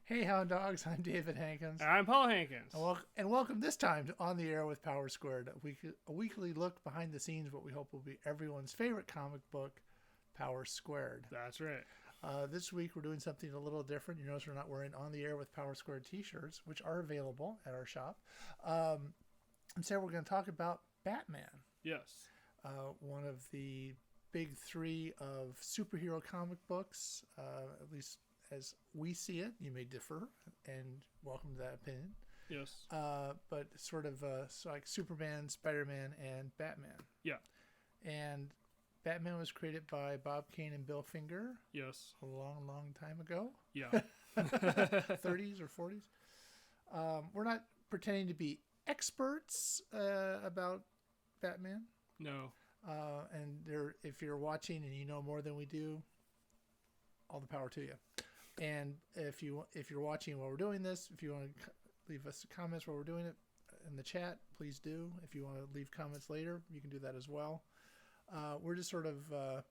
Hey, Hound Dogs, I'm David Hankins. And I'm Paul Hankins. And welcome this time to On the Air with Power Squared, a weekly look behind the scenes, what we hope will be everyone's favorite comic book, Power Squared. That's right. This week we're doing something a little different. You notice we're not wearing On the Air with Power Squared t-shirts, which are available at our shop. Instead, we're going to talk about Batman. Yes. One of the big three of superhero comic books, at least as we see it. You may differ, and welcome to that opinion. Yes. But sort of so like Superman, Spider-Man, and Batman. Yeah. And Batman was created by Bob Kane and Bill Finger. Yes. A long, long time ago. Yeah. 30s or 40s. We're not pretending to be experts about Batman. No. And if you're watching and you know more than we do, all the power to you. And if you're watching while we're doing this, if you want to leave us comments while we're doing it in the chat, please do. If you want to leave comments later, you can do that as well. We're just sort of,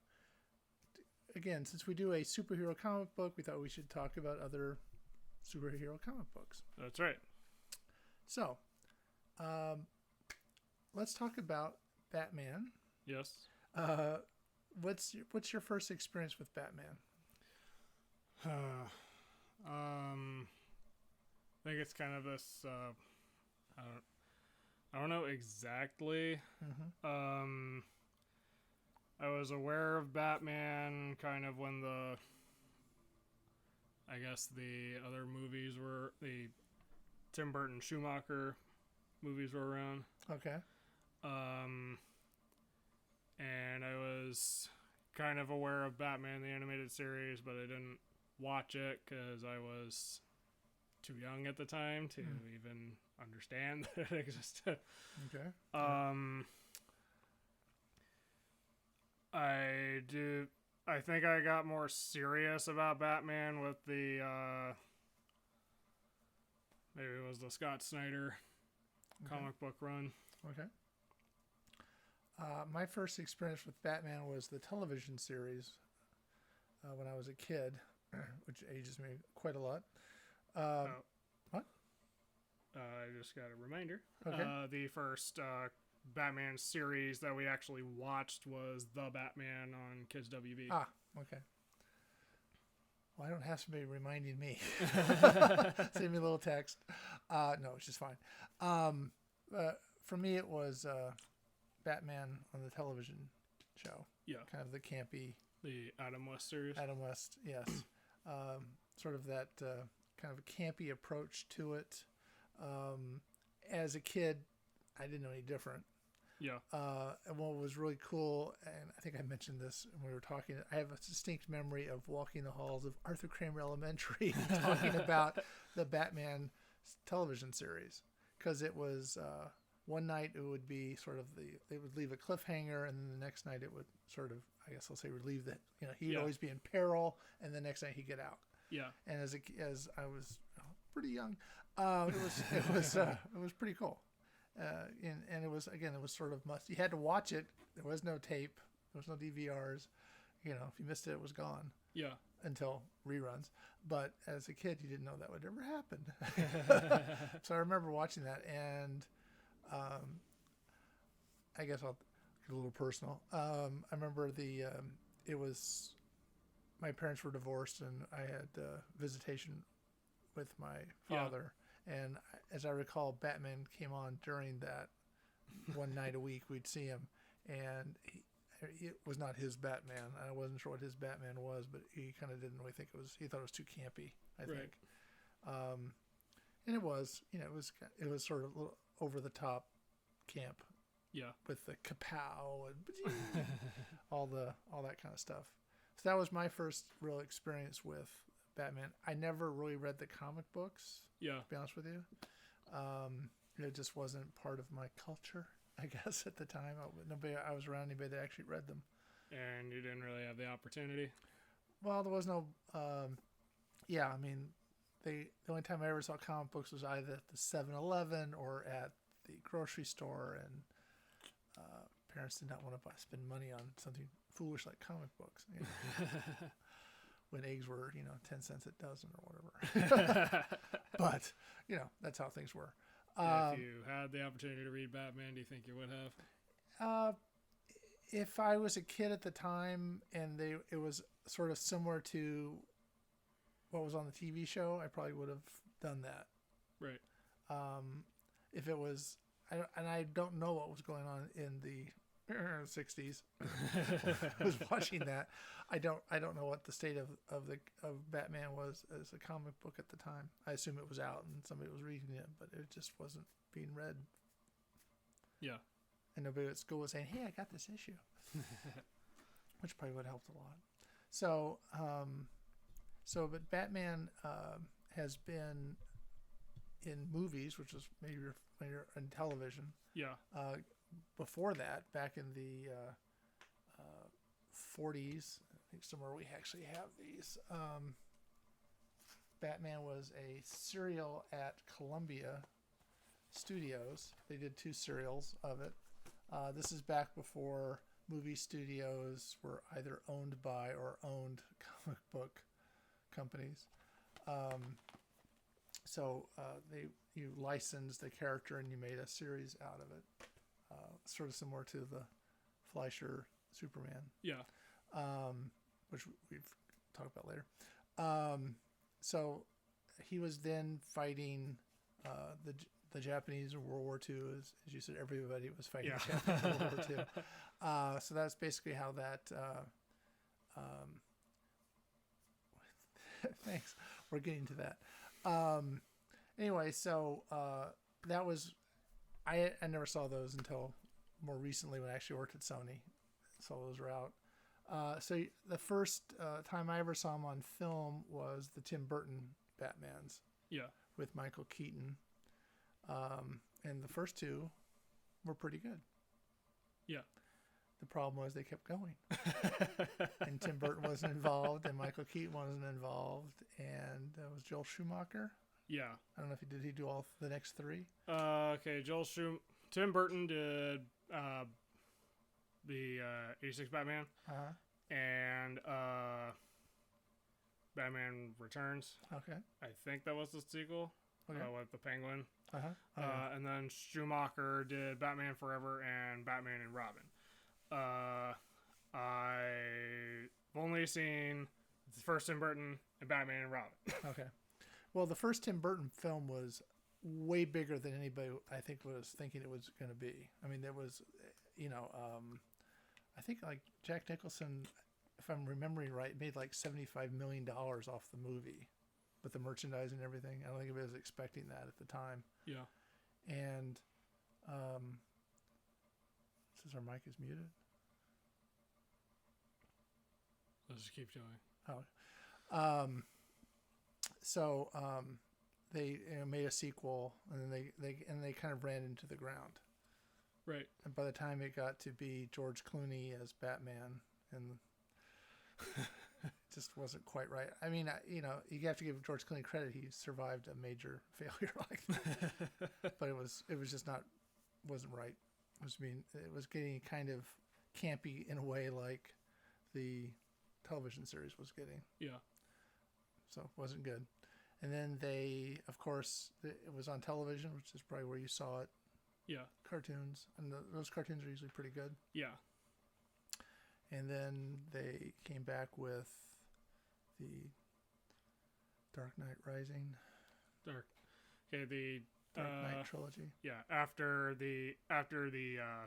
again, since we do a superhero comic book, we thought we should talk about other superhero comic books. That's right. So, let's talk about Batman. Yes. What's your first experience with Batman? I think it's kind of this. I don't know exactly. Mm-hmm. I was aware of Batman kind of when I guess the other movies were the Tim Burton Schumacher movies were around. Okay. And I was kind of aware of Batman the animated series, but I didn't watch it because I was too young at the time to even understand that it existed. Okay. I think I got more serious about Batman with the maybe it was the Scott Snyder comic book run. Okay. My first experience with Batman was the television series when I was a kid, which ages me quite a lot. What? I just got a reminder. Okay. The first Batman series that we actually watched was The Batman on Kids WB. Ah, okay. Well, I don't have somebody reminding me. Send me a little text. No, it's just fine. For me, it was Batman on the television show. Yeah. Kind of the campy. The Adam West series. Adam West, yes. Sort of that kind of campy approach to it. As a kid, I didn't know any different. Yeah. And what was really cool, and I think I mentioned this when we were talking, I have a distinct memory of walking the halls of Arthur Kramer Elementary talking about the Batman television series. Because it was, one night it would be sort of they would leave a cliffhanger, and then the next night it would sort of, I guess I'll say, relieve that, he'd always be in peril, and the next night he'd get out. Yeah. And as I was pretty young, it was pretty cool. And it was sort of must. You had to watch it. There was no tape. There was no DVRs. If you missed it, it was gone. Yeah. Until reruns. But as a kid, you didn't know that would ever happen. So I remember watching that, and I guess I'll get a little personal. I remember it was my parents were divorced, and I had visitation with my father. Yeah. And as I recall, Batman came on during that one night a week. We'd see him, and it was not his Batman. I wasn't sure what his Batman was, but he kind of didn't really think it was. He thought it was too campy, I think. And it was, it was sort of a little over the top camp. Yeah. With the kapow and all that kind of stuff. So that was my first real experience with Batman. I never really read the comic books. Yeah. To be honest with you. It just wasn't part of my culture, I guess, at the time. I was around anybody that actually read them. And you didn't really have the opportunity? Well, there was no... the only time I ever saw comic books was either at the 7-Eleven or at the grocery store, and parents did not want to spend money on something foolish like comic books. when eggs were 10 cents a dozen or whatever. But that's how things were. If you had the opportunity to read Batman, do you think you would have? If I was a kid at the time and it was sort of similar to what was on the TV show, I probably would have done that. Right. If it was, I don't know what was going on in the 60s. I was watching that. I don't know what the state of Batman was as a comic book at the time. I assume it was out and somebody was reading it, but it just wasn't being read. Yeah. And nobody at school was saying, "Hey, I got this issue," which probably would have helped a lot. So, but Batman has been in movies, which was maybe when you're in television. Yeah. Before that, back in the 40s, I think somewhere we actually have these. Batman was a serial at Columbia Studios. They did 2 serials of it. This is back before movie studios were either owned by or owned comic book companies. So you licensed the character and you made a series out of it, sort of similar to the Fleischer Superman. Yeah. Which we've talked about later. So he was then fighting the Japanese in World War II. As you said, everybody was fighting the Japanese in World War II. So that's basically how that... thanks. We're getting to that. Anyway, so that was... I never saw those until more recently when I actually worked at Sony. So those were out. So the first time I ever saw them on film was the Tim Burton Batmans. Yeah. With Michael Keaton. And the first 2 were pretty good. Yeah. The problem was they kept going. And Tim Burton wasn't involved, and Michael Keaton wasn't involved, and was Joel Schumacher. Yeah. I don't know if did he do all the next 3? Okay, Tim Burton did the 86 Batman. Uh-huh. And Batman Returns. Okay. I think that was the sequel. Okay. With the Penguin. Uh-huh. Okay. And then Schumacher did Batman Forever and Batman and Robin. I've only seen the first Tim Burton and Batman and Robin. Okay. Well, the first Tim Burton film was way bigger than anybody I think was thinking it was going to be. I mean, there was, I think like Jack Nicholson, if I'm remembering right, made like $75 million off the movie with the merchandise and everything. I don't think anybody was expecting that at the time. Yeah. And says our mic is muted. Let's just keep going. Oh. So they made a sequel, and then they kind of ran into the ground. Right. And by the time it got to be George Clooney as Batman, and it just wasn't quite right. I mean, you have to give George Clooney credit; he survived a major failure like that. But it was just wasn't right. It was getting kind of campy in a way, like the television series was getting. Yeah. So it wasn't good. And then they, of course, it was on television, which is probably where you saw it. Yeah. Cartoons. And those cartoons are usually pretty good. Yeah. And then they came back with the Dark Knight Rising. The Dark Knight trilogy. Yeah. After the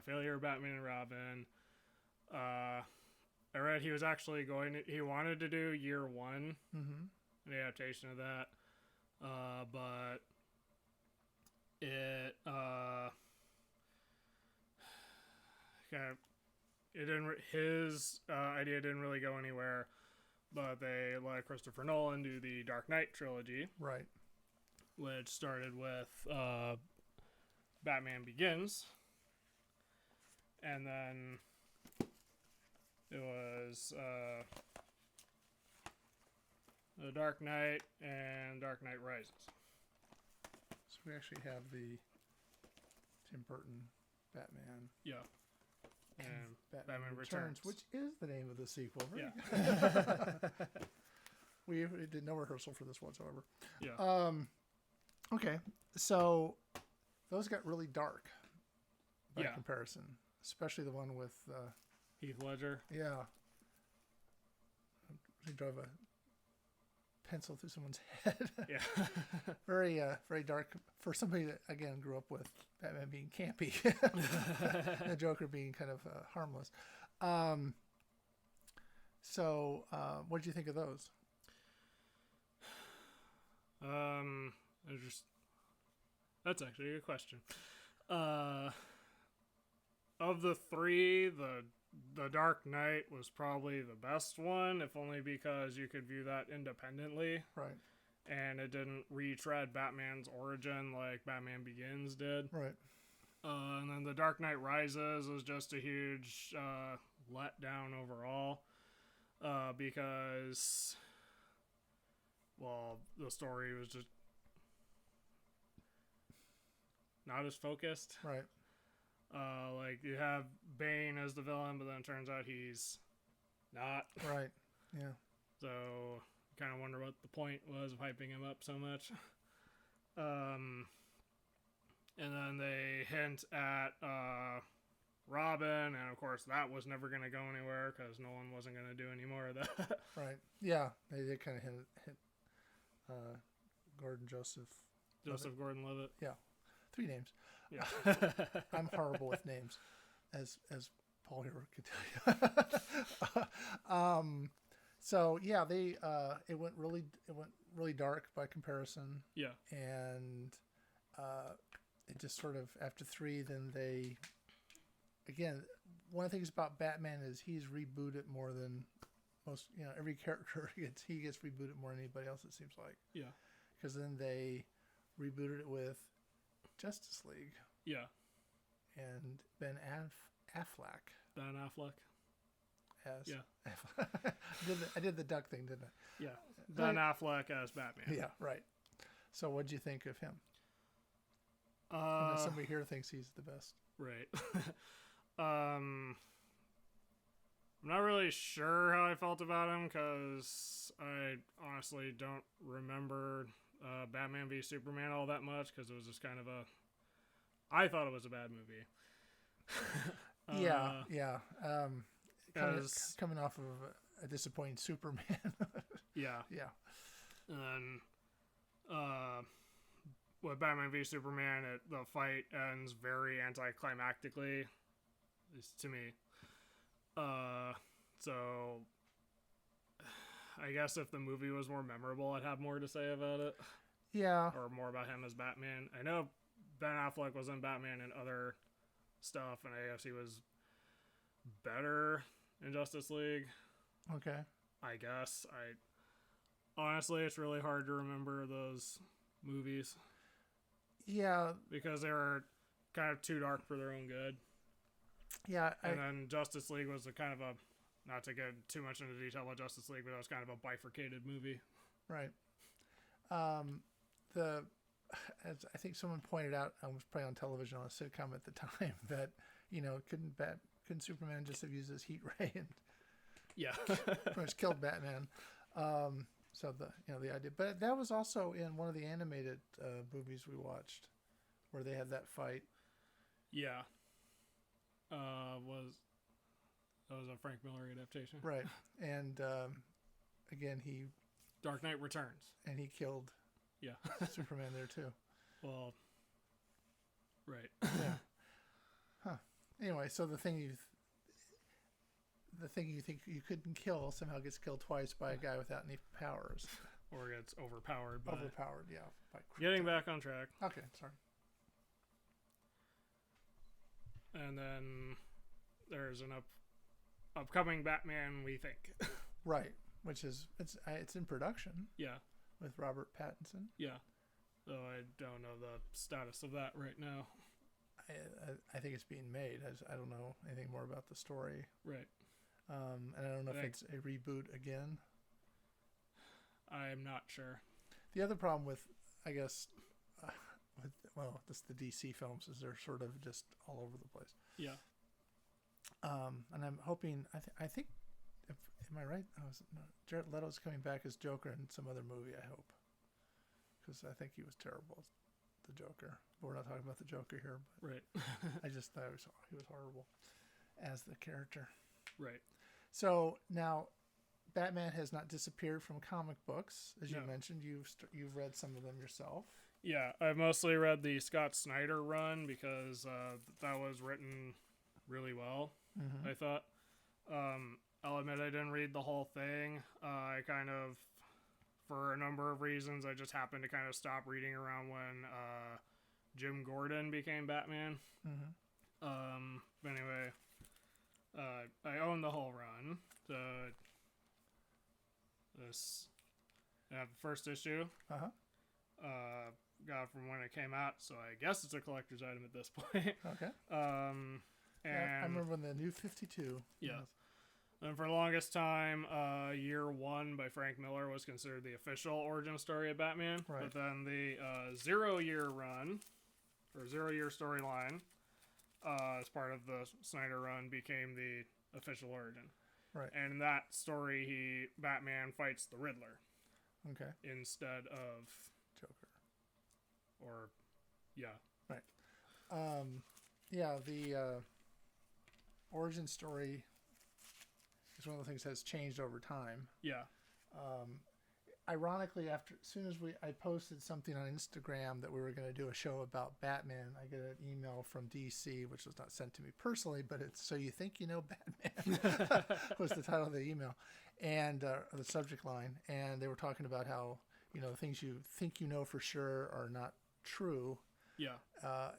failure of Batman and Robin, I read he was actually he wanted to do Year One, an adaptation of that, but it his idea didn't really go anywhere, but they let Christopher Nolan do the Dark Knight trilogy, right, which started with Batman Begins, and then it was The Dark Knight and Dark Knight Rises. So we actually have the Tim Burton Batman. Yeah. And Batman Returns, which is the name of the sequel. Right? Yeah. We did no rehearsal for this whatsoever. Yeah. Okay, so those got really dark by Yeah. comparison, especially the one with Heath Ledger. yeah, he drove a pencil through someone's head. Yeah. Very very dark for somebody that again grew up with Batman being campy, the Joker being kind of harmless. So what did you think of those? That's actually a good question. Of the three, the Dark Knight was probably the best one, if only because you could view that independently, Right, and it didn't retread Batman's origin like Batman Begins did. right, And then the Dark Knight Rises was just a huge letdown overall, because, well, the story was just not as focused. right. Like, you have Bane as the villain, but then it turns out he's not. Right. Yeah. So, kind of wonder what the point was of hyping him up so much. And then they hint at Robin, and of course that was never going to go anywhere because Nolan wasn't going to do any more of that. Right. Yeah. They did kind of hit Gordon Joseph. Joseph Gordon-Levitt. Yeah. 3 names. Yeah. I'm horrible with names, as Paul here could tell you. So yeah, they it went really dark by comparison, Yeah. and it just sort of after 3, then they again, one of the things about Batman is he's rebooted more than most. Every character he gets rebooted more than anybody else. It seems like. Yeah. Because then they rebooted it with Justice League. Yeah. And Ben Affleck. Ben Affleck. As Yeah. I did the duck thing, didn't I? Yeah. Ben Affleck as Batman. Yeah, right. So what did you think of him? Somebody here thinks he's the best. Right. I'm not really sure how I felt about him because I honestly don't remember Batman v Superman all that much because it was just kind of I thought it was a bad movie. Yeah. Coming off of a disappointing Superman. Yeah. Yeah. And with Batman v Superman, the fight ends very anticlimactically, at least to me. So I guess if the movie was more memorable, I'd have more to say about it. Yeah. Or more about him as Batman. I know Ben Affleck was in Batman and other stuff, and I guess he was better in Justice League. Okay. I guess. Honestly, it's really hard to remember those movies. Yeah. Because they were kind of too dark for their own good. Yeah. And then Justice League was a kind of not to get too much into detail about Justice League, but it was kind of a bifurcated movie. Right. As I think someone pointed out, I was probably on television on a sitcom at the time, that couldn't Superman just have used his heat ray and pretty much killed Batman? So the idea, but that was also in one of the animated movies we watched, where they had that fight. Yeah. That was a Frank Miller adaptation, right? And again, Dark Knight Returns, and he killed Superman there too. Well, right. Yeah. Huh. Anyway, so the thing you think you couldn't kill somehow gets killed twice by a guy without any powers. Or gets overpowered. Overpowered, yeah. Getting back on track. Okay, sorry. And then there's an upcoming Batman, we think. Right, which is it's in production. Yeah. With Robert Pattinson. Yeah. So I don't know the status of that right now. I think it's being made. I don't know anything more about the story. Right. And I don't know if it's a reboot again. I'm not sure. The other problem with, I guess, just the DC films is they're sort of just all over the place. Yeah. And I'm hoping, I think Am I right? No, Jared Leto's coming back as Joker in some other movie, I hope. Because I think he was terrible as the Joker. But we're not talking about the Joker here. But Right. I just thought he was horrible as the character. Right. So now, Batman has not disappeared from comic books, as you No. mentioned. You've read some of them yourself. Yeah, I've mostly read the Scott Snyder run because that was written really well, Mm-hmm. I thought. I'll admit I didn't read the whole thing. I kind of, for a number of reasons, I just happened to kind of stop reading around when Jim Gordon became Batman. Mm-hmm. But anyway, I own the whole run. So I have the first issue. Uh-huh. Got it from when it came out, so I guess it's a collector's item at this point. Okay. And Yeah, I remember when the New 52. yeah. And for the longest time, Year One by Frank Miller was considered the official origin story of Batman. Right. But then the 0 year run, or 0 year storyline, as part of the Snyder run, became the official origin. Right. And in that story, Batman fights the Riddler Okay. instead of, Joker. or, yeah. Yeah, the origin story is one of the things that has changed over time. Yeah. Ironically, as soon as I posted something on Instagram that we were going to do a show about Batman, I get an email from DC, which was not sent to me personally, but it's "So You Think You Know Batman" was the title of the email, and the subject line, and they were talking about how things you think you know for sure are not true. Yeah.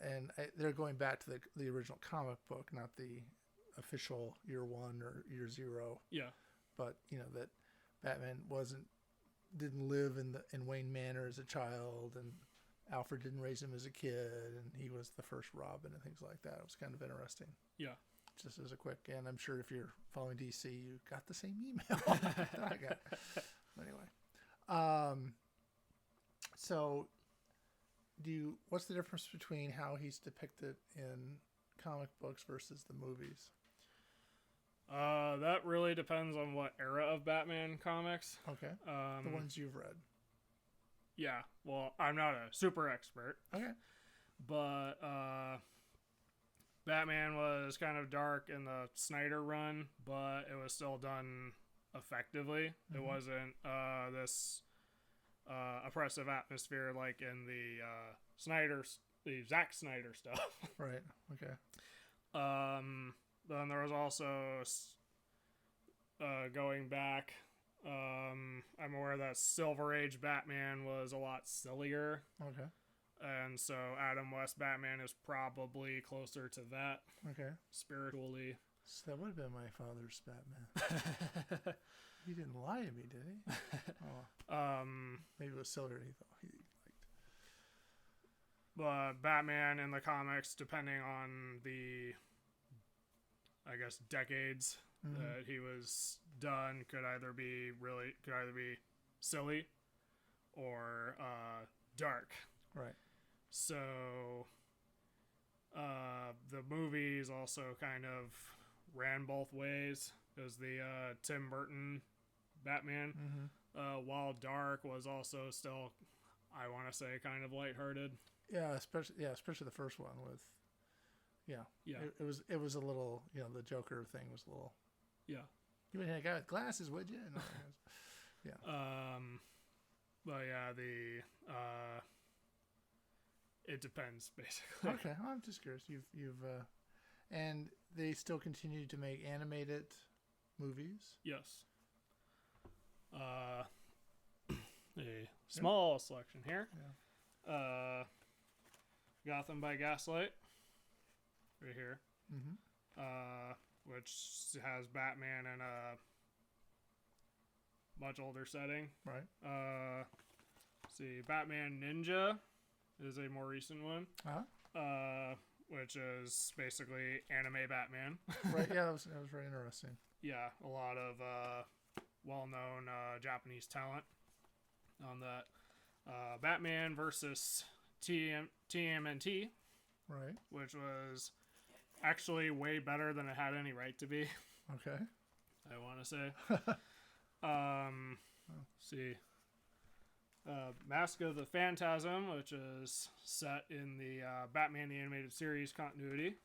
And they're going back to the original comic book, not the official Year One or Year Zero. Yeah. But that Batman didn't live in Wayne Manor as a child, and Alfred didn't raise him as a kid, and he was the first Robin and things like that. It was kind of interesting. Yeah. Just as a quick, and I'm sure if you're following DC, you got the same email that I got. Anyway, so what's the difference between how he's depicted in comic books versus the movies? That really depends on what era of Batman comics. Okay. The ones you've read. Yeah. Well, I'm not a super expert. Okay. But Batman was kind of dark in the Snyder run, but it was still done effectively. Mm-hmm. It wasn't this oppressive atmosphere like in the Zack Snyder stuff. Right. Okay. Then there was also going back. I'm aware that Silver Age Batman was a lot sillier. Okay. And so Adam West Batman is probably closer to that. Okay. Spiritually. So that would have been my father's Batman. He didn't lie to me, did he? Oh. Maybe it was sillier he thought he liked. But Batman in the comics, depending on the, I guess, decades that he was done, could either be silly or dark. Right. So the movies also kind of ran both ways, because the Tim Burton Batman, while dark, was also still, I want to say, kind of lighthearted. Yeah, especially the first one with. Yeah. It was a little, the Joker thing was a little. Yeah. You wouldn't have a guy with glasses, would you? No, yeah. But yeah, it depends basically. Okay, I'm just curious. You've and they still continue to make animated movies. Yes. A small selection here. Yeah. Gotham by Gaslight, right here. Mm-hmm. Which has Batman in a much older setting. Right. See, Batman Ninja is a more recent one. Uh-huh. Which is basically anime Batman. Right. Yeah, that was very interesting. Yeah, a lot of well-known Japanese talent on that. Batman versus TMNT, right? Which was actually way better than it had any right to be. Okay. I want to say. See. Mask of the Phantasm, which is set in the Batman the Animated Series continuity.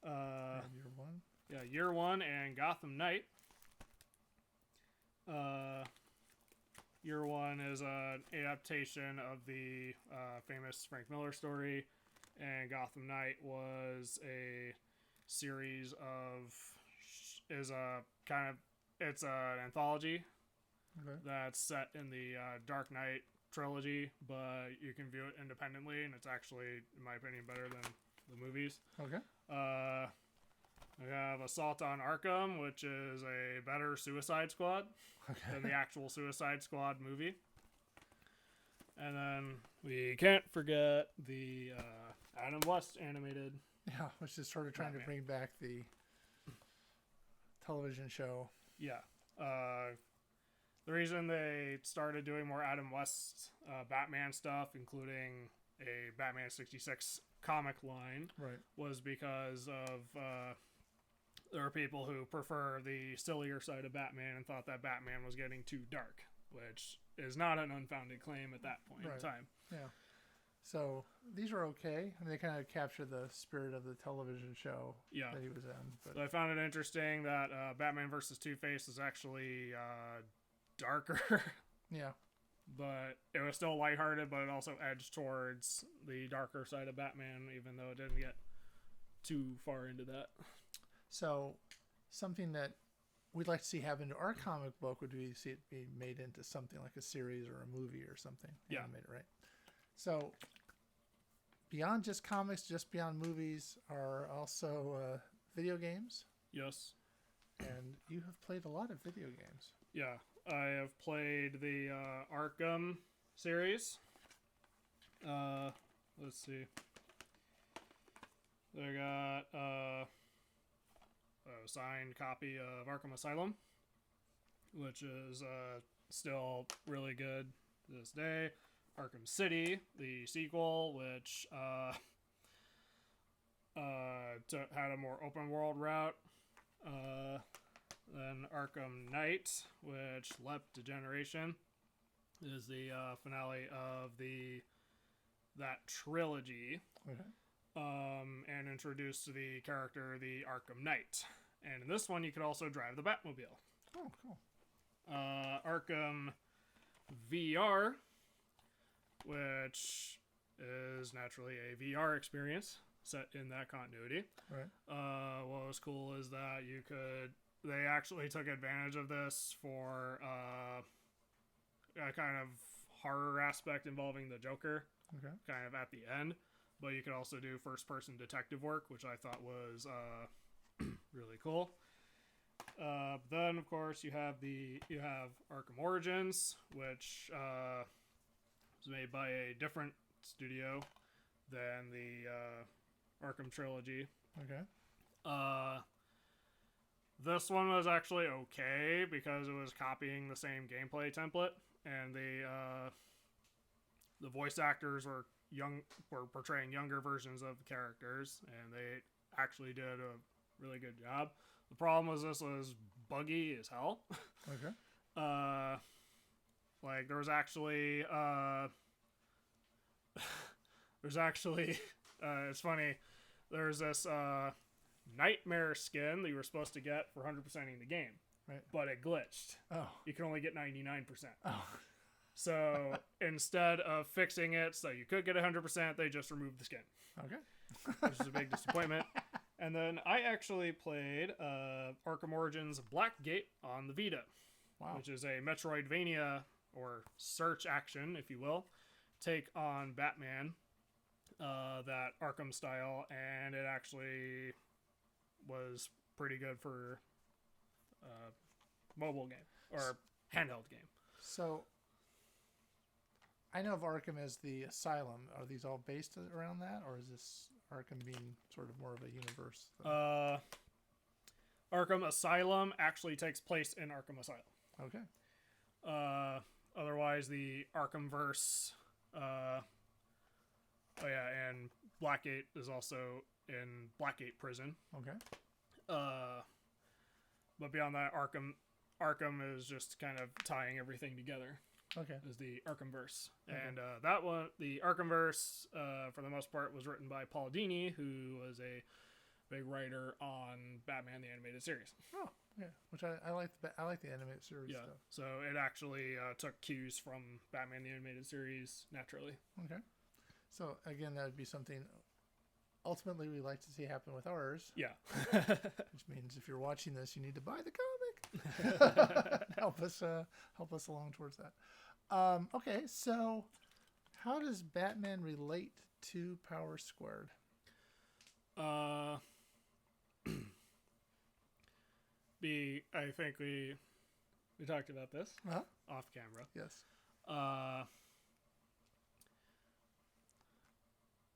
Year one. Yeah, Year One and Gotham Knight. Year One is an adaptation of the famous Frank Miller story, and Gotham Knight was a series of it's an anthology that's set in the Dark Knight trilogy, but you can view it independently, and it's actually, in my opinion, better than the movies. Okay. We have Assault on Arkham, which is a better Suicide Squad than the actual Suicide Squad movie. And then we can't forget the Adam West animated. Yeah, which is sort of trying to bring back the television show. Yeah. The reason they started doing more Adam West Batman stuff, including a Batman 66 comic line, was because of there are people who prefer the sillier side of Batman and thought that Batman was getting too dark, which is not an unfounded claim at that point in time. Yeah. So these are okay, and they kind of capture the spirit of the television show that he was in. But so I found it interesting that Batman vs. Two-Face is actually darker. Yeah. But it was still lighthearted, but it also edged towards the darker side of Batman, even though it didn't get too far into that. So something that we'd like to see happen to our comic book would be see it be made into something like a series or a movie or something. Yeah. Animated, right? So beyond just comics, just beyond movies, are also video games. Yes. And you have played a lot of video games. Yeah. I have played the Arkham series. Let's see. I got a signed copy of Arkham Asylum, which is still really good to this day. Arkham City, the sequel, which had a more open world route. Then Arkham Knight, which leapt a generation, is the finale of that trilogy, and introduced to the character the Arkham Knight. And in this one, you could also drive the Batmobile. Oh, cool. Arkham VR, which is naturally a VR experience set in that continuity. Right. What was cool is that they actually took advantage of this for a kind of horror aspect involving the Joker, kind of at the end. But you could also do first-person detective work, which I thought was really cool. Then, of course, you have Arkham Origins, which was made by a different studio than the Arkham trilogy. Okay. This one was actually okay because it was copying the same gameplay template, and the voice actors were portraying younger versions of the characters, and they actually did a really good job. The problem was this was buggy as hell. Okay. Like there was actually it's funny. There's this nightmare skin that you were supposed to get for 100%ing the game, but it glitched. Oh. You can only get 99%. Oh. So instead of fixing it so you could get 100%, they just removed the skin. Okay. Which is a big disappointment. And then I actually played Arkham Origins Blackgate on the Vita, which is a Metroidvania or search action, if you will, take on Batman, that Arkham style, and it actually was pretty good for mobile game or handheld game. So I know of Arkham as the Asylum. Are these all based around that, or is this Arkham being sort of more of a universe thing? Arkham Asylum actually takes place in Arkham Asylum. Okay. Otherwise, the Arkhamverse, and Blackgate is also in Blackgate Prison. Okay. but beyond that, Arkham is just kind of tying everything together. Okay. Is the Arkhamverse. Okay. And that one, the Arkhamverse, for the most part, was written by Paul Dini, who was a big writer on Batman the Animated Series. Oh, yeah. Which I like. I like the animated series Yeah. stuff. So it actually took cues from Batman the Animated Series naturally. Okay. So again, that would be something. Ultimately, we like to see happen with ours. Yeah. Which means if you're watching this, you need to buy the comic. help us along towards that. Okay, so how does Batman relate to Power Squared? I think we talked about this off camera. Yes.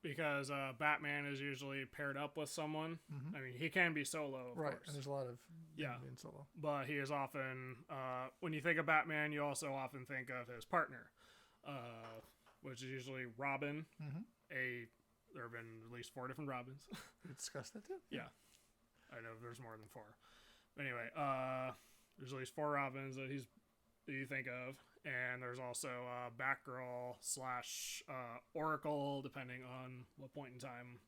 Because Batman is usually paired up with someone. Mm-hmm. I mean, he can be solo, of right, course. and there's a lot of Yeah. being solo. But he is often, when you think of Batman, you also often think of his partner, which is usually Robin. Mm-hmm. There have been at least 4 different Robins. We discussed that too. Yeah. I know there's more than 4. But anyway, there's at least 4 Robins that you think of. And there's also Batgirl / Oracle, depending on what point in time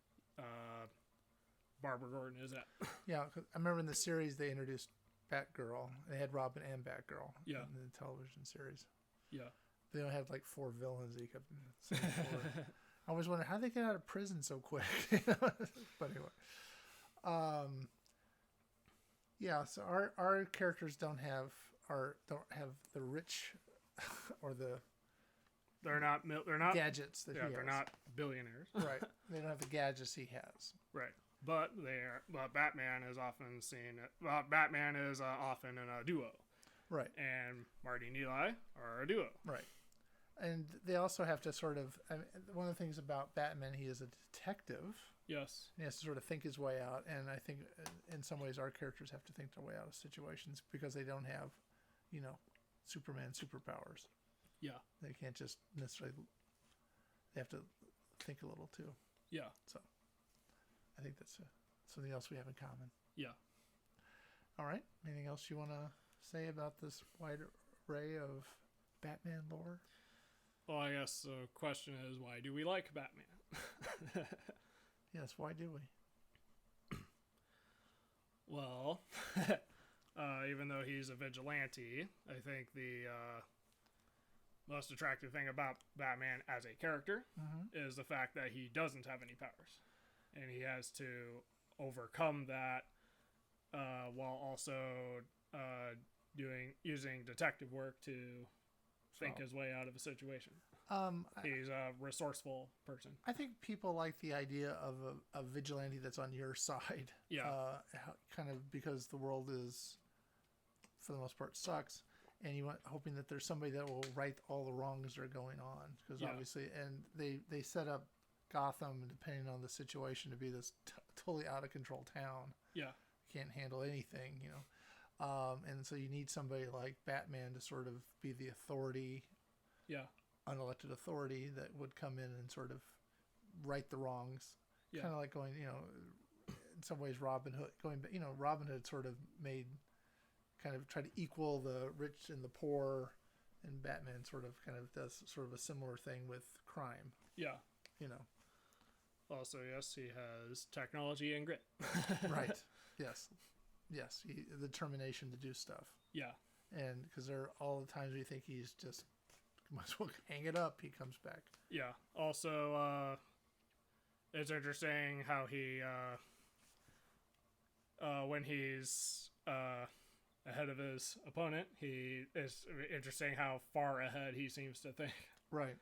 Barbara Gordon is at. Yeah, 'cause I remember in the series they introduced Batgirl. They had Robin and Batgirl Yeah. in the television series. Yeah. They only had like 4 villains they kept saying forward. I always wondered how they get out of prison so quick. But anyway, yeah. So our characters don't have the rich or the They're not gadgets that he has. they're not billionaires. Right. They don't have the gadgets he has. Right. But Batman is often seen. Batman is often in a duo. Right. And Marty and Eli are a duo. Right. And they also have to sort of. I mean, one of the things about Batman, he is a detective. Yes. He has to sort of think his way out, and I think in some ways our characters have to think their way out of situations because they don't have, Superman superpowers. Yeah. They can't just necessarily. They have to think a little too. Yeah. So, I think that's something else we have in common. Yeah. All right. Anything else you want to say about this wide array of Batman lore? Well, I guess the question is, why do we like Batman? Yes. Why do we? Well, even though he's a vigilante, I think the most attractive thing about Batman as a character is the fact that he doesn't have any powers. And he has to overcome that while also using detective work to think his way out of a situation. He's a resourceful person. I think people like the idea of a vigilante that's on your side. Yeah. Kind of because the world is, for the most part, sucks. And you want hoping that there's somebody that will right all the wrongs that are going on. Because obviously, and they set up Gotham, depending on the situation, to be this totally out of control town. Yeah. Can't handle anything, and so you need somebody like Batman to sort of be the authority. Yeah. Unelected authority that would come in and sort of right the wrongs. Yeah. Kind of like going, in some ways Robin Hood, Robin Hood sort of tried to equal the rich and the poor, and Batman sort of does sort of a similar thing with crime. Yeah. Also, yes, he has technology and grit. Right. Yes. Yes. The determination to do stuff. Yeah. And because there are all the times we think he's just might as well hang it up, he comes back. Yeah. Also, it's interesting how he, when he's ahead of his opponent, it's interesting how far ahead he seems to think. Right.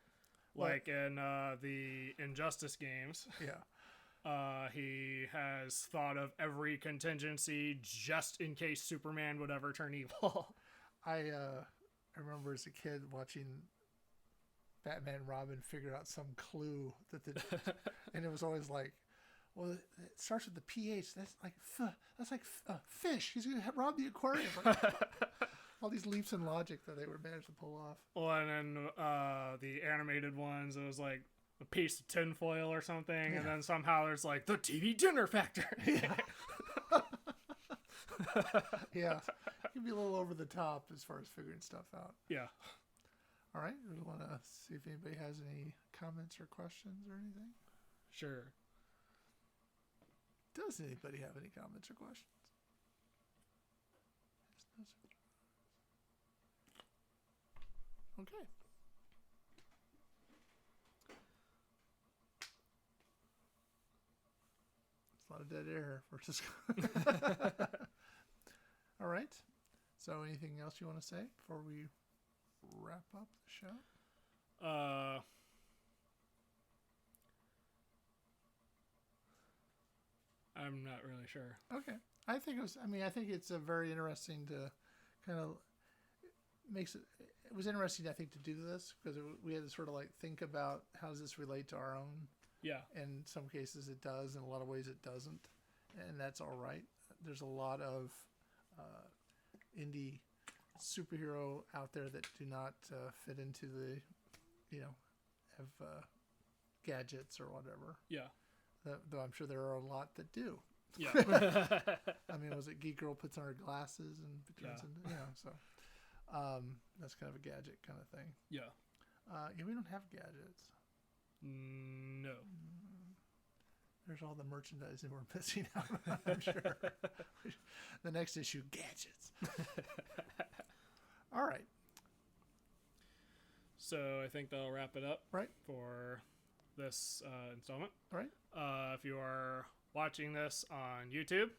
Like in the Injustice games. Yeah. He has thought of every contingency just in case Superman would ever turn evil. I remember as a kid watching Batman and Robin figure out some clue and it was always like, well, it starts with the PH. That's like fish. He's gonna rob the aquarium. All these leaps in logic that they were managed to pull off. Well, and then the animated ones, it was like a piece of tinfoil or something, and then somehow there's like the TV dinner factory. Yeah. Yeah, it can be a little over the top as far as figuring stuff out. Yeah. All right, we want to see if anybody has any comments or questions or anything. Sure. Does anybody have any comments or questions? Okay. It's a lot of dead air. We're just all right. So, anything else you want to say before we wrap up the show? I'm not really sure. Okay. I think it's a very interesting to kind of it was interesting, I think, to do this because we had to sort of like think about how does this relate to our own. Yeah. In some cases it does, in a lot of ways it doesn't, and that's all right. There's a lot of indie superhero out there that do not fit into the, have gadgets or whatever. Yeah. Though I'm sure there are a lot that do. Yeah. I mean, was it Geek Girl puts on her glasses and turns into, so that's kind of a gadget kind of thing. Yeah. Yeah, we don't have gadgets. No. There's all the merchandising we're missing out on, I'm sure. The next issue, gadgets. All right. So I think that'll wrap it up Right. for this installment. All right. If you are watching this on YouTube,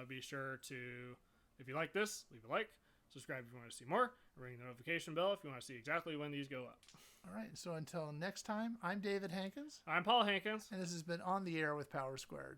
be sure to, if you like this, leave a like, subscribe if you want to see more, ring the notification bell if you want to see exactly when these go up. All right. So until next time, I'm David Hankins. I'm Paul Hankins. And this has been On the Air with Power Squared.